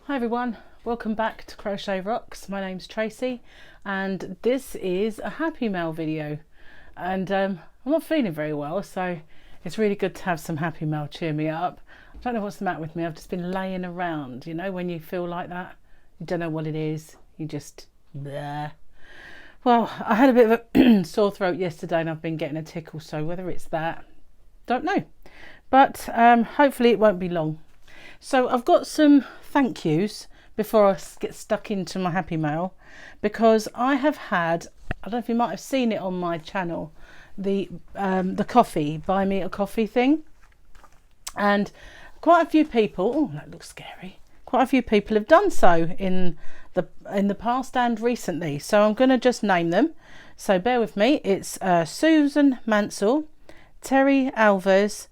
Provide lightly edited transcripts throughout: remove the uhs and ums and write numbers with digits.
Hi everyone, welcome back to Crochet Rocks. My name's Tracy and this is a Happy Mail video, and I'm not feeling very well, so it's really good to have some Happy Mail cheer me up. I don't know what's the matter with me. I've just been laying around, you know, when you feel like that, you don't know what it is, you just bleh. Well, I had a bit of a sore throat yesterday and I've been getting a tickle, so whether it's that, don't know, but hopefully it won't be long. So I've got some thank yous before I get stuck into my Happy Mail, because I have had, I don't know if you might have seen it on my channel, the coffee, buy me a coffee thing, and quite a few people, oh that looks scary, quite a few people have done so in the past and recently, so I'm going to just name them, so bear with me. It's Susan Mansell, Terry Alves,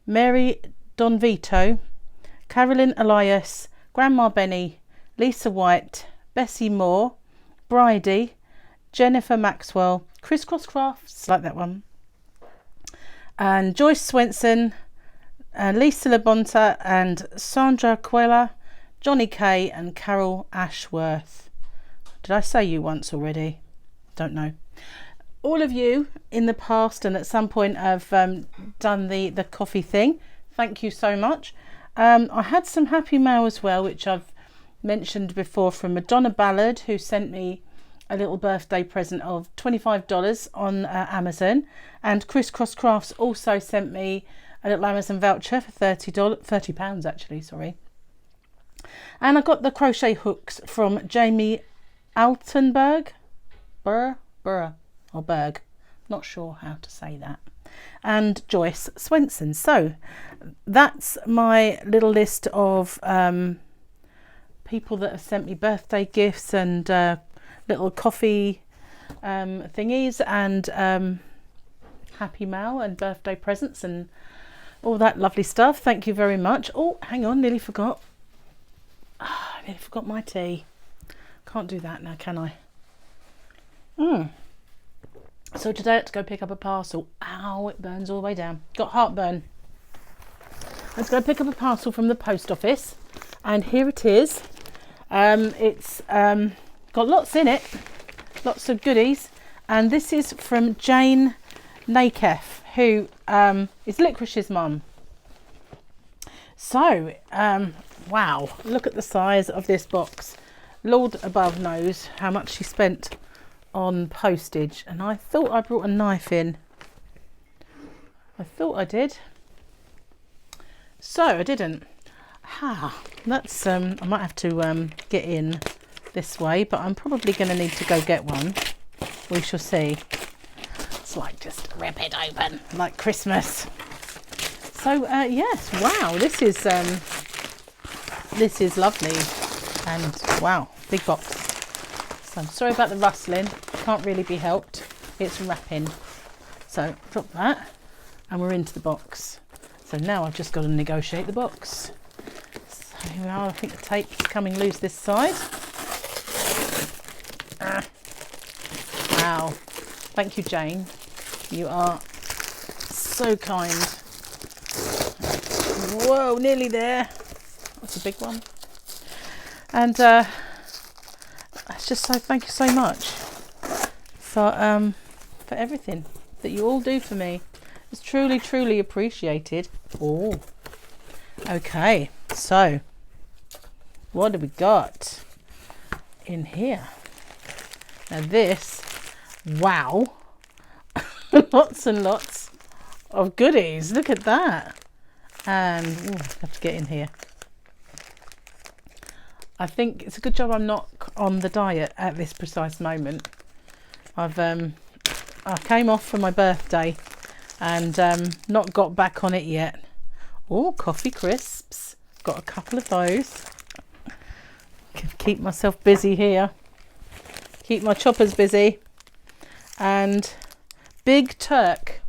Mary Donvito, Carolyn Elias, Grandma Benny, Lisa White, Bessie Moore, Bridie, Jennifer Maxwell, Crisscross Crafts, like that one, and Joyce Swenson, Lisa Labonta, and Sandra Quella, Johnny Kay, and Carol Ashworth. Did I say you once already? Don't know. All of you in the past and at some point have done the coffee thing. Thank you so much. I had some Happy Mail as well, which I've mentioned before, from Madonna Ballard, who sent me a little birthday present of $25 on Amazon, and Crisscross Crafts also sent me a little Amazon voucher for £30 actually, sorry. And I got the crochet hooks from Jamie Altenberg, Berg, not sure how to say that, and Joyce Swenson. So that's my little list of people that have sent me birthday gifts and little coffee thingies and Happy Mail and birthday presents and all that lovely stuff. Thank you very much. Oh, hang on, nearly forgot. I nearly forgot my tea. Can't do that now, can I? So today I had to go pick up a parcel. Ow, it burns all the way down. Got heartburn. Let's go pick up a parcel from the post office, and here it is. It's got lots in it, lots of goodies, and this is from Jane Nakef, who is Licorice's mum. So wow, look at the size of this box. Lord above knows how much she spent on postage, and I thought I brought a knife in. I thought I did, so I didn't. That's I might have to get in this way, but I'm probably going to need to go get one. We shall see. It's like just rip it open like Christmas. So yes, wow, this is lovely, and wow, big box. So I'm sorry about the rustling, can't really be helped, it's wrapping. So drop that and we're into the box. So now I've just got to negotiate the box. So here we are. I think the tape's coming loose this side. Wow, thank you, Jane, you are so kind. Whoa, nearly there. That's a big one. And it's just so, thank you so much for everything that you all do for me. It's truly appreciated. Oh, okay, so what do we got in here? Now this, wow, lots and lots of goodies. Look at that. And ooh, I have to get in here. I think it's a good job I'm not on the diet at this precise moment. I came off for my birthday and not got back on it yet. Oh, coffee crisps. Got a couple of those. Keep myself busy here. Keep my choppers busy. And Big Turk.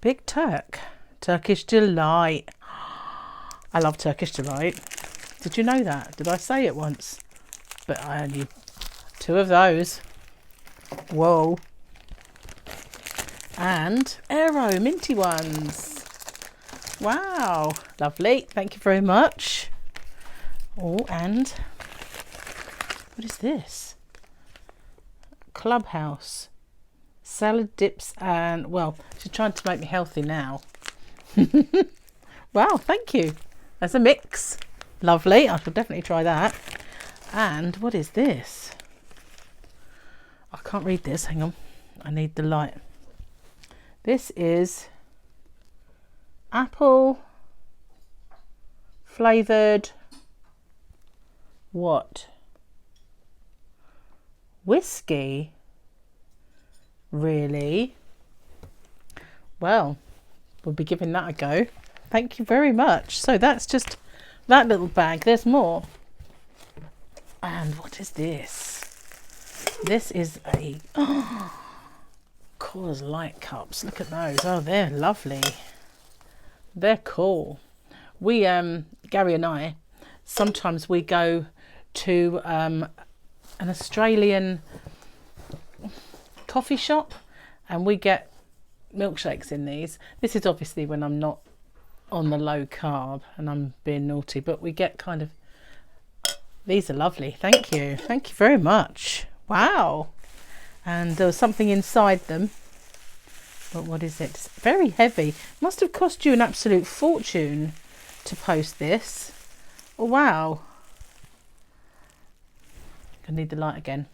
Big Turk. Turkish Delight. I love Turkish Delight. Did you know that? Did I say it once? But I only 2 of those. Whoa. And Aero minty ones. Wow, lovely. Thank you very much. Oh, and what is this? Clubhouse. Salad dips and, well, she's trying to make me healthy now. Wow, thank you. There's a mix. Lovely. I shall definitely try that. And what is this? I can't read this. Hang on. I need the light. This is apple flavoured what? Whiskey? Really? Well, we'll be giving that a go. Thank you very much. So that's just that little bag. There's more. And what is this? This is a Coors Light cups. Look at those. Oh, they're lovely. They're cool. We Gary and I, sometimes we go to an Australian coffee shop and we get milkshakes in these. This is obviously when I'm not on the low carb and I'm being naughty, but we get kind of, these are lovely. Thank you very much. Wow. And there was something inside them, but what is it? It's very heavy. Must have cost you an absolute fortune to post this. Oh, wow. I need the light again.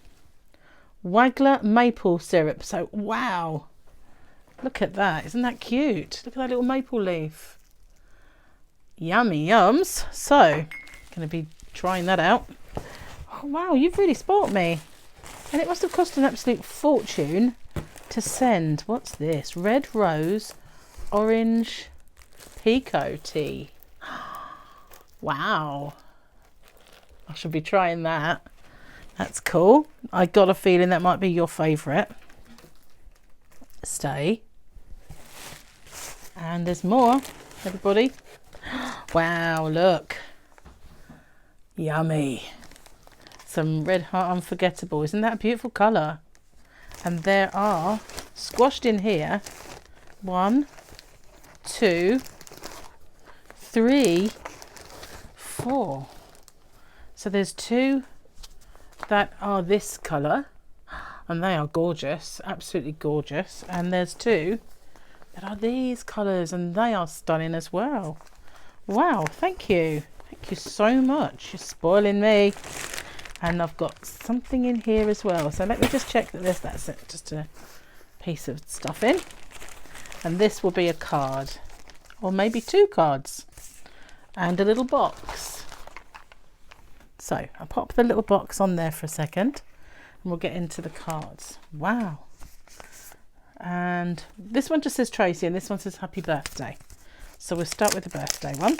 Waggler maple syrup. So wow, look at that. Isn't that cute? Look at that little maple leaf. Yummy yums. So gonna be trying that out. Oh wow, you've really spoilt me. And it must have cost an absolute fortune to send. What's this? Red rose orange pico tea. Wow, I should be trying that. That's cool. I got a feeling that might be your favourite. Stay. And there's more, everybody. Wow, look. Yummy. Some Red Heart Unforgettable. Isn't that a beautiful colour? And there are, squashed in here, 1, 2, 3, 4. So there's 2 that are this colour and they are gorgeous, absolutely gorgeous, and there's 2 that are these colours and they are stunning as well. Wow, thank you so much. You're spoiling me. And I've got something in here as well, so let me just check that that's it, just a piece of stuff in, and this will be a card or maybe 2 cards and a little box. So I'll pop the little box on there for a second and we'll get into the cards. Wow. And this one just says Tracy and this one says happy birthday. So we'll start with the birthday one.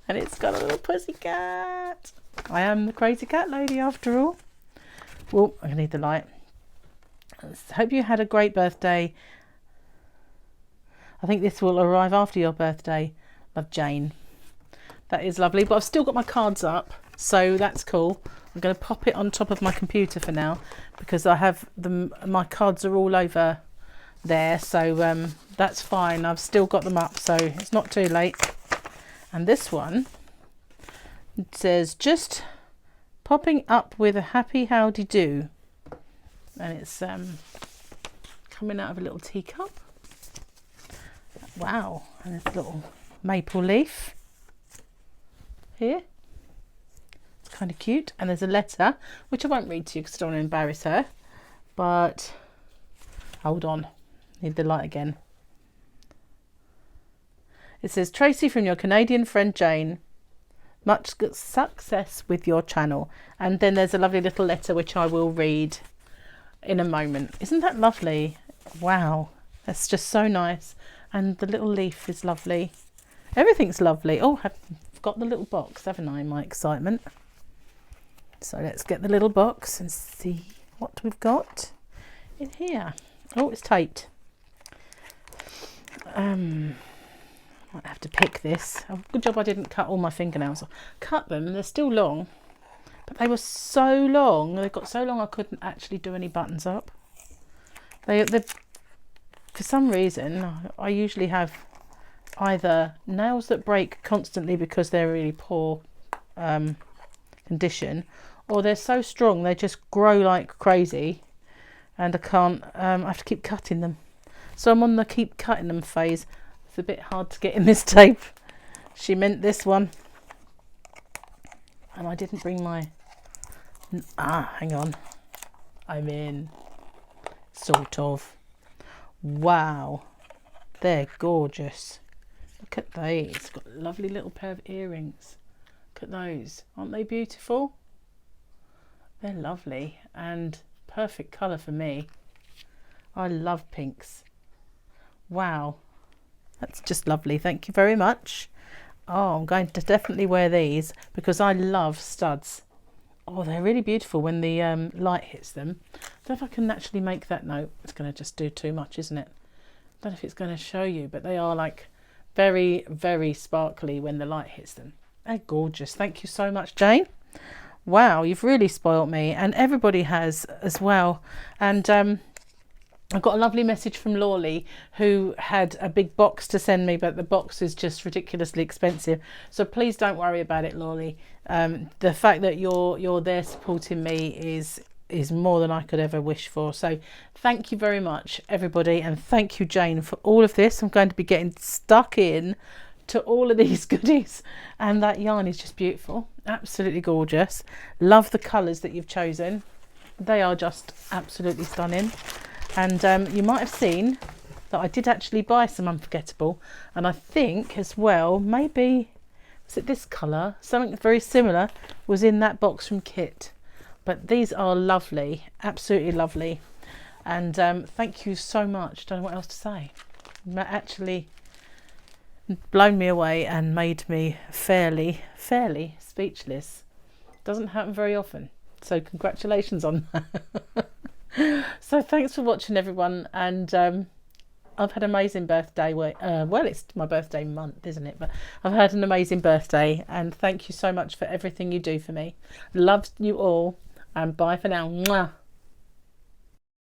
And it's got a little pussy cat. I am the crazy cat lady after all. Well, I need the light. Hope you had a great birthday. I think this will arrive after your birthday. Love, Jane. That is lovely, but I've still got my cards up, so that's cool. I'm going to pop it on top of my computer for now because I have my cards are all over there, so that's fine. I've still got them up, so it's not too late. And this one, it says just popping up with a happy howdy do, and it's coming out of a little teacup. Wow. And there's a little maple leaf here. It's kind of cute. And there's a letter which I won't read to you because I don't want to embarrass her, but hold on, need the light again. It says, Tracy, from your Canadian friend Jane, much success with your channel. And then there's a lovely little letter which I will read in a moment. Isn't that lovely? Wow, that's just so nice. And the little leaf is lovely. Everything's lovely. Oh, I've got the little box, haven't I, in my excitement? So let's get the little box and see what we've got in here. Oh, it's taped. Might have to pick this. Oh, good job I didn't cut all my fingernails off. Cut them, they're still long, but they were so long. They got so long I couldn't actually do any buttons up. They for some reason, I usually have either nails that break constantly because they're really poor condition, or they're so strong they just grow like crazy, and I can't, I have to keep cutting them. So I'm on the keep cutting them phase. It's a bit hard to get in this tape. She meant this one, and I didn't bring my, hang on, I'm in, sort of. Wow, they're gorgeous. Look at these, got a lovely little pair of earrings. Look at those, aren't they beautiful? They're lovely and perfect colour for me. I love pinks. Wow, that's just lovely. Thank you very much. Oh, I'm going to definitely wear these because I love studs. Oh, they're really beautiful when the light hits them. I don't know if I can actually make that. No, it's going to just do too much, isn't it? I don't know if it's going to show you, but they are like very, very sparkly when the light hits them. They're gorgeous. Thank you so much, Jane. Wow, you've really spoilt me, and everybody has as well. And I got a lovely message from Lawley, who had a big box to send me, but the box is just ridiculously expensive. So please don't worry about it, Lawley. The fact that you're there supporting me is more than I could ever wish for. So thank you very much, everybody, and thank you, Jane, for all of this. I'm going to be getting stuck in to all of these goodies, and that yarn is just beautiful, absolutely gorgeous. Love the colours that you've chosen. They are just absolutely stunning. And you might have seen that I did actually buy some Unforgettable, and I think as well, maybe, was it this colour? Something very similar was in that box from Kit. But these are lovely, absolutely lovely. And thank you so much. Don't know what else to say. That actually blown me away and made me fairly speechless. Doesn't happen very often. So congratulations on that. So thanks for watching, everyone, and I've had an amazing birthday. Well, it's my birthday month, isn't it? But I've had an amazing birthday, and thank you so much for everything you do for me. Love you all, and bye for now. Mwah.